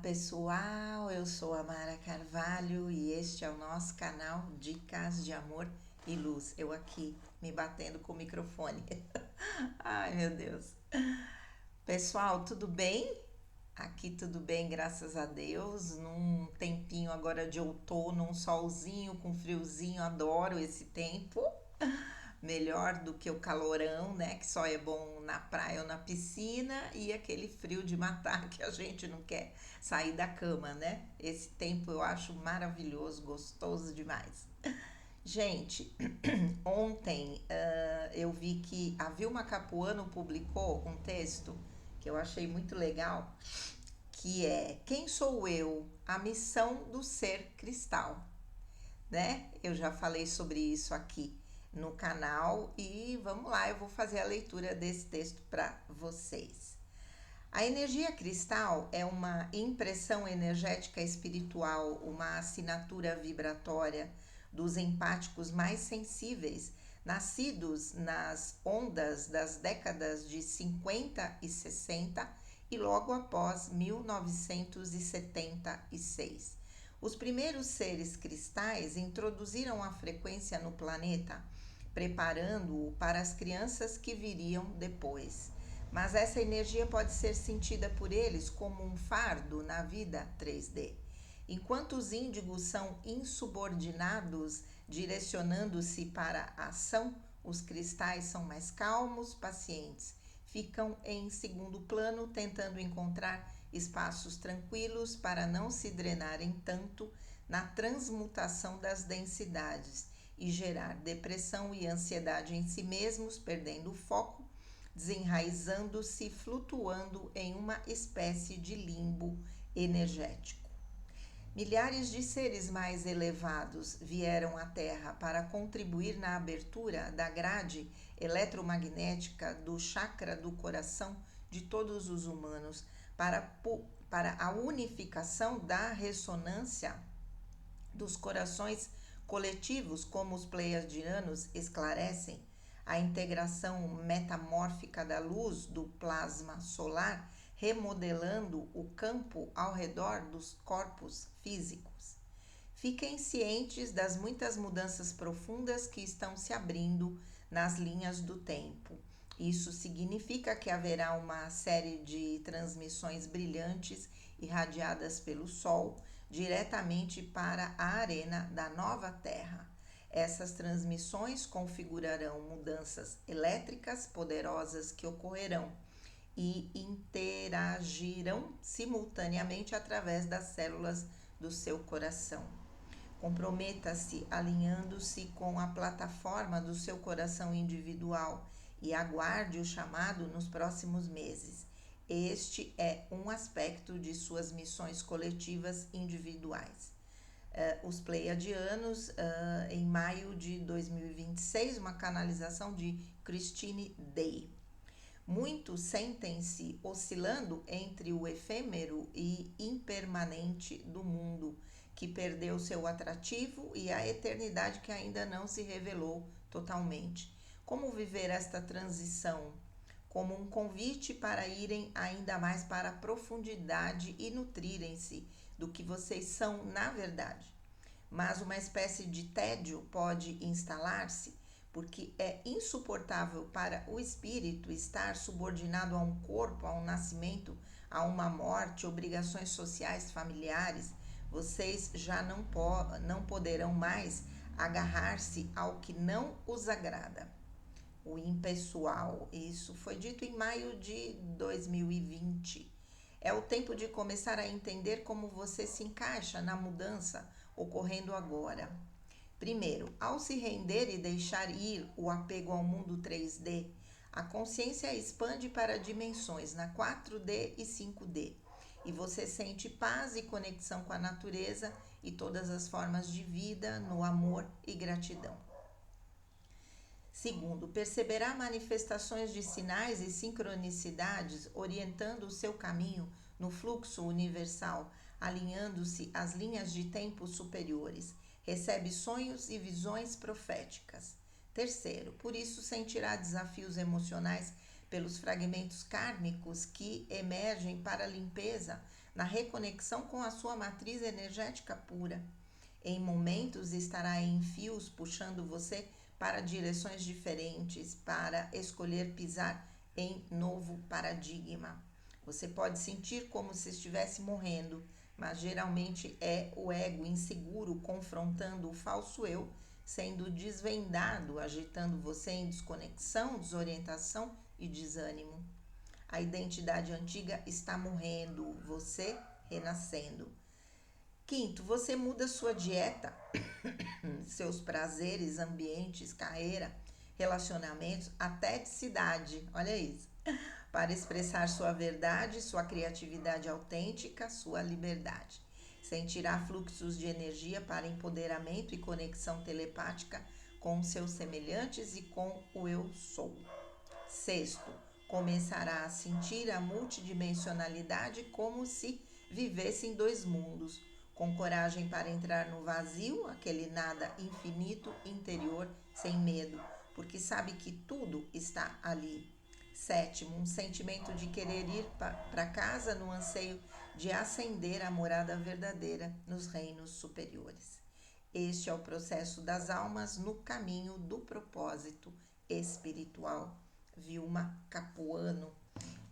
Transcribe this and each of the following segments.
pessoal, eu sou a Mara Carvalho e este é o nosso canal Dicas de Amor e Luz. Eu aqui me batendo com o microfone. Ai, meu Deus. Pessoal, tudo bem? Aqui tudo bem, graças a Deus. Num tempinho agora de outono, um solzinho com friozinho, adoro esse tempo. Melhor do que o calorão, né? Que só é bom na praia ou na piscina e aquele frio de matar que a gente não quer sair da cama, né? Esse tempo eu acho maravilhoso, gostoso demais. Gente, ontem eu vi que a Vilma Capuano publicou um texto que eu achei muito legal, que é Quem sou eu? A missão do ser cristal, né? Eu já falei sobre isso aqui no canal e vamos lá, eu vou fazer a leitura desse texto para vocês. A energia cristal é uma impressão energética espiritual, uma assinatura vibratória dos empáticos mais sensíveis, nascidos nas ondas das décadas de 50 e 60 e logo após 1976. Os primeiros seres cristais introduziram a frequência no planeta, preparando-o para as crianças que viriam depois. Mas essa energia pode ser sentida por eles como um fardo na vida 3D. Enquanto os índigos são insubordinados, direcionando-se para a ação, os cristais são mais calmos, pacientes. Ficam em segundo plano, tentando encontrar espaços tranquilos para não se drenarem tanto na transmutação das densidades e gerar depressão e ansiedade em si mesmos, perdendo o foco, desenraizando-se, flutuando em uma espécie de limbo energético. Milhares de seres mais elevados vieram à Terra para contribuir na abertura da grade eletromagnética do chakra do coração de todos os humanos, para a unificação da ressonância dos corações coletivos, como os pleiadianos esclarecem. A integração metamórfica da luz do plasma solar, remodelando o campo ao redor dos corpos físicos. Fiquem cientes das muitas mudanças profundas que estão se abrindo nas linhas do tempo. Isso significa que haverá uma série de transmissões brilhantes irradiadas pelo Sol diretamente para a arena da nova Terra. Essas transmissões configurarão mudanças elétricas poderosas que ocorrerão e interagirão simultaneamente através das células do seu coração. Comprometa-se alinhando-se com a plataforma do seu coração individual e aguarde o chamado nos próximos meses. Este é um aspecto de suas missões coletivas individuais. Os Pleiadianos, em maio de 2026, uma canalização de Christine Day. Muitos sentem-se oscilando entre o efêmero e impermanente do mundo, que perdeu seu atrativo, e a eternidade que ainda não se revelou totalmente. Como viver esta transição? Como um convite para irem ainda mais para a profundidade e nutrirem-se do que vocês são na verdade. Mas uma espécie de tédio pode instalar-se, porque é insuportável para o espírito estar subordinado a um corpo, a um nascimento, a uma morte, obrigações sociais, familiares. Vocês já não poderão mais agarrar-se ao que não os agrada. O impessoal, isso foi dito em maio de 2020. É o tempo de começar a entender como você se encaixa na mudança ocorrendo agora. Primeiro, ao se render e deixar ir o apego ao mundo 3D, a consciência expande para dimensões na 4D e 5D, e você sente paz e conexão com a natureza e todas as formas de vida, no amor e gratidão. Segundo, perceberá manifestações de sinais e sincronicidades orientando o seu caminho no fluxo universal, alinhando-se às linhas de tempo superiores. Recebe sonhos e visões proféticas. Terceiro, por isso sentirá desafios emocionais pelos fragmentos kármicos que emergem para a limpeza na reconexão com a sua matriz energética pura. Em momentos estará em fios puxando você para direções diferentes, para escolher pisar em novo paradigma. Você pode sentir como se estivesse morrendo, mas geralmente é o ego inseguro confrontando o falso eu, sendo desvendado, agitando você em desconexão, desorientação e desânimo. A identidade antiga está morrendo, você renascendo. Quinto, você muda sua dieta, seus prazeres, ambientes, carreira, relacionamentos, até de cidade. Olha isso. Para expressar sua verdade, sua criatividade autêntica, sua liberdade. Sentirá fluxos de energia para empoderamento e conexão telepática com seus semelhantes e com o eu sou. Sexto, começará a sentir a multidimensionalidade como se vivesse em dois mundos, com coragem para entrar no vazio, aquele nada infinito interior, sem medo, porque sabe que tudo está ali. Sétimo, um sentimento de querer ir para casa no anseio de ascender à morada verdadeira nos reinos superiores. Este é o processo das almas no caminho do propósito espiritual. Vilma Capuano.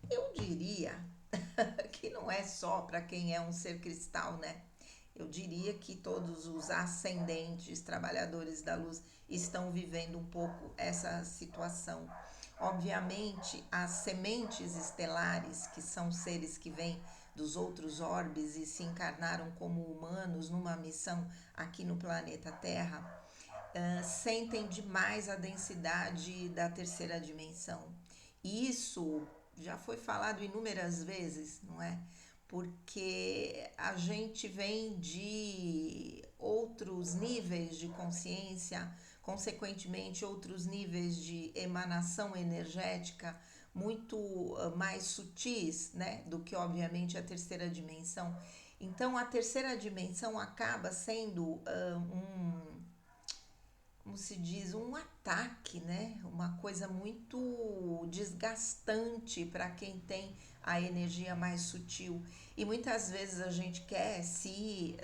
Eu diria que não é só para quem é um ser cristal, né? Eu diria que todos os ascendentes, trabalhadores da luz, estão vivendo um pouco essa situação. Obviamente, as sementes estelares, que são seres que vêm dos outros orbes e se encarnaram como humanos numa missão aqui no planeta Terra, sentem demais a densidade da terceira dimensão. E isso já foi falado inúmeras vezes, não é? Porque a gente vem de outros níveis de consciência, consequentemente, outros níveis de emanação energética muito mais sutis, né, do que obviamente a terceira dimensão. Então, a terceira dimensão acaba sendo como se diz, um ataque, né? Uma coisa muito desgastante para quem tem a energia mais sutil. E muitas vezes a gente quer se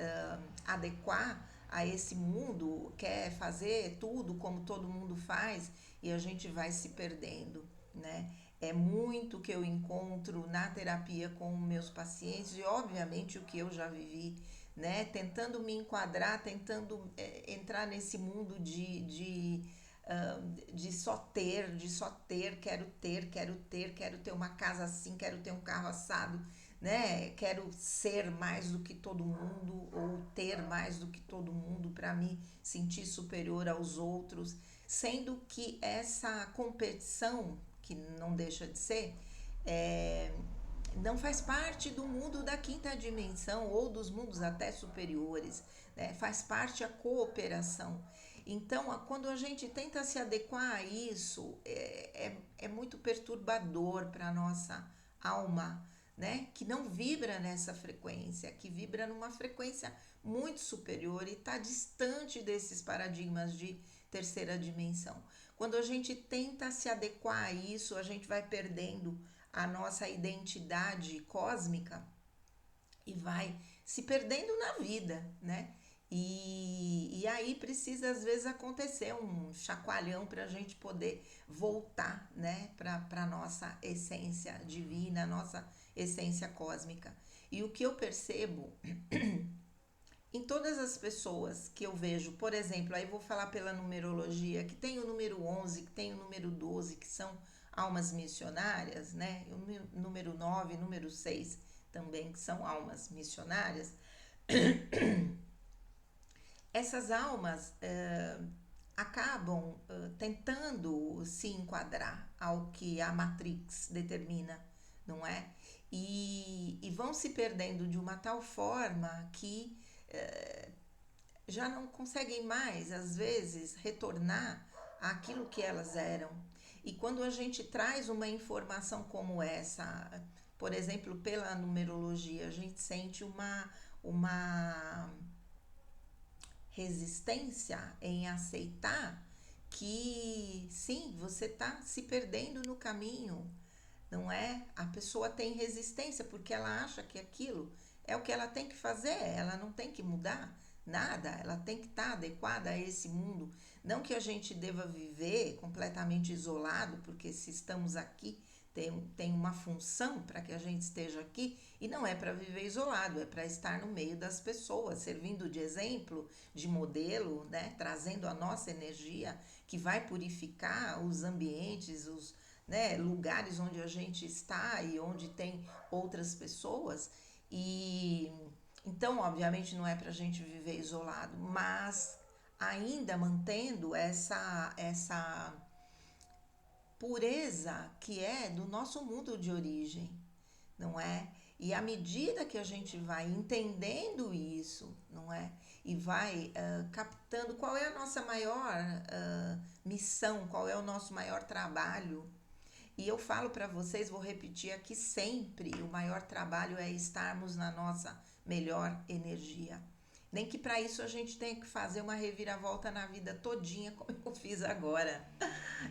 adequar a esse mundo, quer fazer tudo como todo mundo faz e a gente vai se perdendo, né? É muito que eu encontro na terapia com meus pacientes e, obviamente, o que eu já vivi, né? Tentando me enquadrar, tentando entrar nesse mundo de só ter, quero ter uma casa assim, quero ter um carro assado, né? Quero ser mais do que todo mundo ou ter mais do que todo mundo para me sentir superior aos outros, sendo que essa competição, que não deixa de ser, não faz parte do mundo da quinta dimensão ou dos mundos até superiores, né? Faz parte a cooperação. Então, quando a gente tenta se adequar a isso, é muito perturbador para a nossa alma, né? Que não vibra nessa frequência, que vibra numa frequência muito superior e está distante desses paradigmas de terceira dimensão. Quando a gente tenta se adequar a isso, a gente vai perdendo a nossa identidade cósmica e vai se perdendo na vida, né? E aí precisa às vezes acontecer um chacoalhão para a gente poder voltar, né, para a nossa essência divina, nossa essência cósmica. E o que eu percebo em todas as pessoas que eu vejo, por exemplo, aí vou falar pela numerologia, que tem o número 11, que tem o número 12, que são almas missionárias, né? O número 9, número 6 também, que são almas missionárias. Essas almas acabam tentando se enquadrar ao que a Matrix determina, não é? E vão se perdendo de uma tal forma que já não conseguem mais, às vezes, retornar àquilo que elas eram. E quando a gente traz uma informação como essa, por exemplo, pela numerologia, a gente sente uma resistência em aceitar que sim, você está se perdendo no caminho, não é? A pessoa tem resistência porque ela acha que aquilo é o que ela tem que fazer, ela não tem que mudar nada, ela tem que estar adequada a esse mundo. Não que a gente deva viver completamente isolado, porque se estamos aqui, tem uma função para que a gente esteja aqui, e não é para viver isolado, é para estar no meio das pessoas, servindo de exemplo, de modelo, né? Trazendo a nossa energia que vai purificar os ambientes, os, né, lugares onde a gente está e onde tem outras pessoas. E então, obviamente, não é para a gente viver isolado, mas ainda mantendo essa pureza que é do nosso mundo de origem, não é? E à medida que a gente vai entendendo isso, não é? E vai captando qual é a nossa maior missão, qual é o nosso maior trabalho. E eu falo para vocês, vou repetir aqui sempre, o maior trabalho é estarmos na nossa melhor energia. Nem que para isso a gente tenha que fazer uma reviravolta na vida todinha, como eu fiz agora,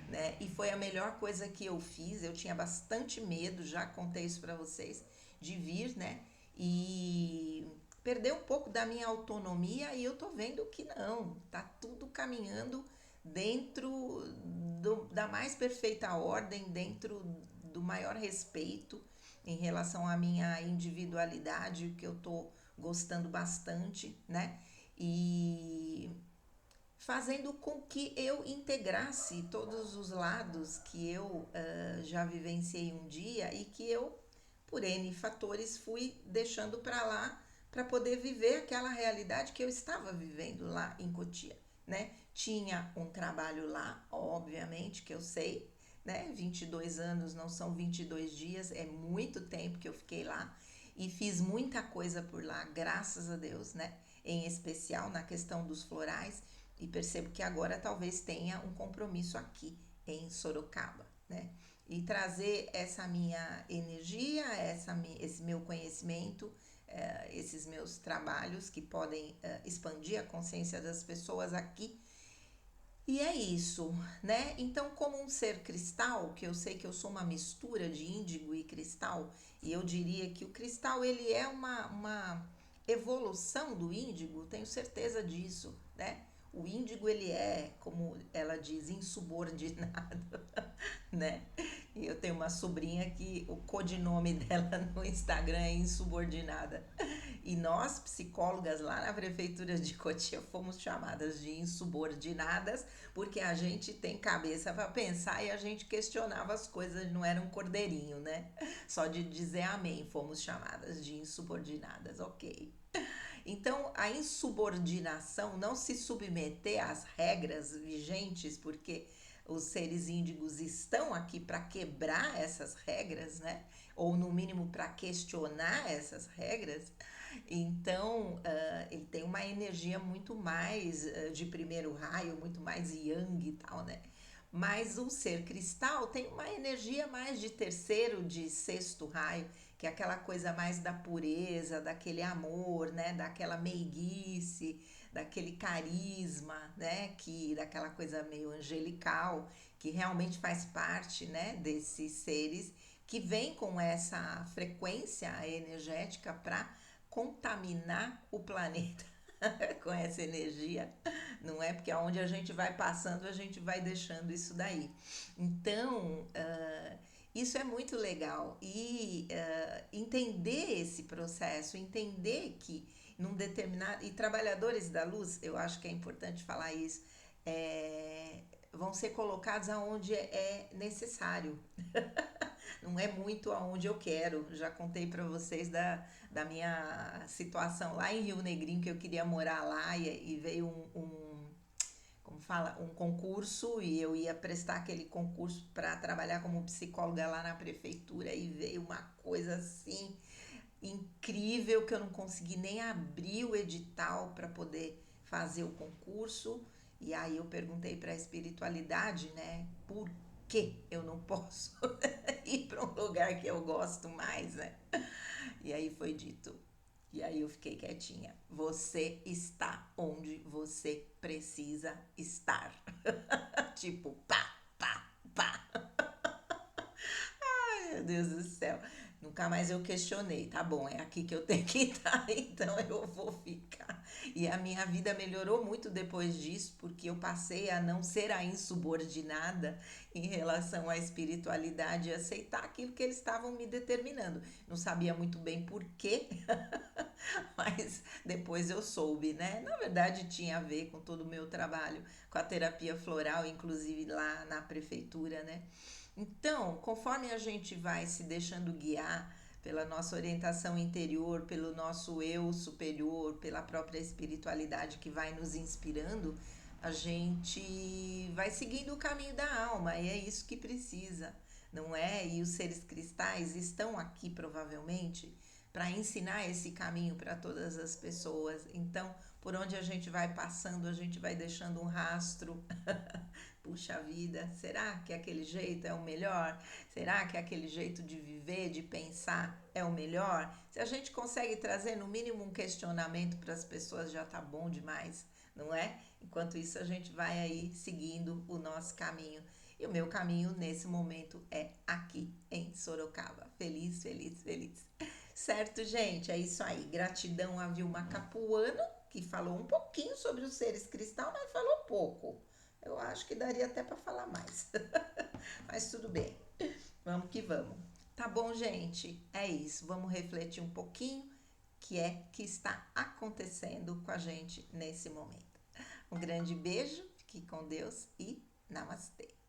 né? E foi a melhor coisa que eu fiz. Eu tinha bastante medo, já contei isso para vocês, de vir, né? E perder um pouco da minha autonomia e eu tô vendo que não, tá tudo caminhando dentro da mais perfeita ordem, dentro do maior respeito em relação à minha individualidade, que eu tô gostando bastante, né? E fazendo com que eu integrasse todos os lados que eu já vivenciei um dia e que eu, por N fatores, fui deixando para lá para poder viver aquela realidade que eu estava vivendo lá em Cotia, né? Tinha um trabalho lá, obviamente, que eu sei, né? 22 anos não são 22 dias, é muito tempo que eu fiquei lá e fiz muita coisa por lá, graças a Deus, né? Em especial na questão dos florais, e percebo que agora talvez tenha um compromisso aqui em Sorocaba, né? E trazer essa minha energia, esse meu conhecimento, esses meus trabalhos que podem expandir a consciência das pessoas aqui. E é isso, né? Então, como um ser cristal, que eu sei que eu sou uma mistura de índigo e cristal, e eu diria que o cristal ele é uma evolução do índigo, tenho certeza disso, né? O índigo ele é, como ela diz, insubordinado, né? E eu tenho uma sobrinha que o codinome dela no Instagram é insubordinada. E nós, psicólogas lá na prefeitura de Cotia, fomos chamadas de insubordinadas, porque a gente tem cabeça para pensar e a gente questionava as coisas, não era um cordeirinho, né? Só de dizer amém, fomos chamadas de insubordinadas, ok. Então, a insubordinação, não se submeter às regras vigentes, porque os seres índigos estão aqui para quebrar essas regras, né? Ou no mínimo para questionar essas regras. Então, ele tem uma energia muito mais de primeiro raio, muito mais yang e tal, né? Mas o ser cristal tem uma energia mais de terceiro, de sexto raio, que é aquela coisa mais da pureza, daquele amor, né? Daquela meiguice, daquele carisma, né? Daquela coisa meio angelical, que realmente faz parte, né? Desses seres que vem com essa frequência energética para contaminar o planeta com essa energia, não é? Porque aonde a gente vai passando, a gente vai deixando isso daí. Então, isso é muito legal. E entender esse processo, entender que num determinado. E trabalhadores da luz, eu acho que é importante falar isso, vão ser colocados aonde é necessário. Não é muito aonde eu quero. Já contei para vocês da minha situação lá em Rio Negrinho, que eu queria morar lá e veio como fala, um concurso e eu ia prestar aquele concurso para trabalhar como psicóloga lá na prefeitura e veio uma coisa assim incrível que eu não consegui nem abrir o edital para poder fazer o concurso. E aí eu perguntei para a espiritualidade, né, por que eu não posso ir para um lugar que eu gosto mais, né? E aí foi dito. E aí eu fiquei quietinha. Você está onde você precisa estar. Tipo, pá, pá, pá. Meu Deus do céu. Nunca mais eu questionei. Tá bom, é aqui que eu tenho que estar, então eu vou ficar. E a minha vida melhorou muito depois disso, porque eu passei a não ser a insubordinada em relação à espiritualidade e aceitar aquilo que eles estavam me determinando. Não sabia muito bem por quê, mas depois eu soube, né? Na verdade, tinha a ver com todo o meu trabalho com a terapia floral, inclusive lá na prefeitura, né? Então, conforme a gente vai se deixando guiar pela nossa orientação interior, pelo nosso eu superior, pela própria espiritualidade que vai nos inspirando, a gente vai seguindo o caminho da alma e é isso que precisa, não é? E os seres cristais estão aqui provavelmente para ensinar esse caminho para todas as pessoas. Então, por onde a gente vai passando, a gente vai deixando um rastro. Puxa vida, será que aquele jeito é o melhor? Será que aquele jeito de viver, de pensar é o melhor? Se a gente consegue trazer no mínimo um questionamento para as pessoas, já tá bom demais, não é? Enquanto isso, a gente vai aí seguindo o nosso caminho. E o meu caminho nesse momento é aqui em Sorocaba. Feliz, feliz, feliz. Certo, gente? É isso aí. Gratidão a Vilma Capuano, que falou um pouquinho sobre os seres cristal, mas falou pouco. Eu acho que daria até para falar mais. Mas tudo bem. Vamos que vamos. Tá bom, gente? É isso. Vamos refletir um pouquinho que está acontecendo com a gente nesse momento. Um grande beijo, fique com Deus e namastê.